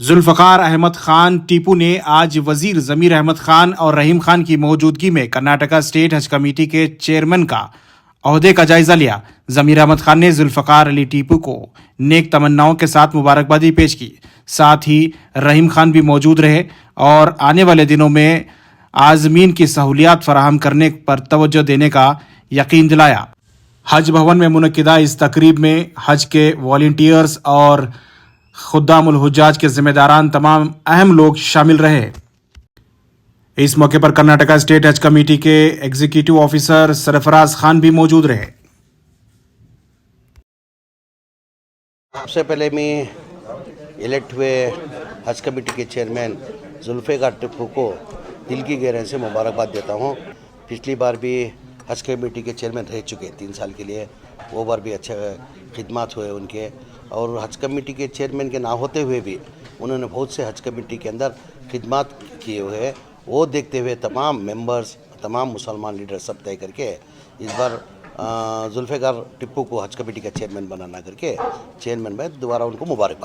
जुल्फ़कार अहमद खान टीपू ने आज वजीर ज़मीर अहमद खान और रहीम खान की मौजूदगी में कर्नाटका स्टेट हज कमेटी के चेयरमैन का ओहदे का जायजा लिया। ज़मीर अहमद खान ने जुल्फ़कार अली टीपू को नेक तमन्नाओं के साथ मुबारकबादी पेश की। साथ ही रहीम खान भी मौजूद रहे और आने वाले दिनों में आज़मीन की सहूलियात फराहम करने पर तवज्जो देने का यकीन दिलाया। हज भवन में मुनक्किदा इस तकरीब में हज के वॉलंटियर्स और खुद्दामुल हुज्जाज के जिम्मेदारान तमाम अहम लोग शामिल रहे। इस मौके पर कर्नाटका स्टेट हज कमेटी के एग्जीक्यूटिव ऑफिसर सरफराज खान भी मौजूद रहे। सबसे पहले मैं इलेक्ट हुए हज कमेटी के चेयरमैन जुल्फ़कार टिप्पू को दिल की गहराई से मुबारकबाद देता हूँ। पिछली बार भी हज कमेटी के चेयरमैन रह चुके 3 साल के लिए, वो बार भी अच्छे खिदमत हुए उनके, और हज कमेटी के चेयरमैन के ना होते हुए भी उन्होंने बहुत से हज कमेटी के अंदर खिदमत किए हुए। वो देखते हुए तमाम मेंबर्स, तमाम मुसलमान लीडर सब तय करके इस बार जुल्फ़कार टिप्पू को हज कमेटी का चेयरमैन बनाना करके चेयरमैन में दोबारा उनको मुबारकबाद।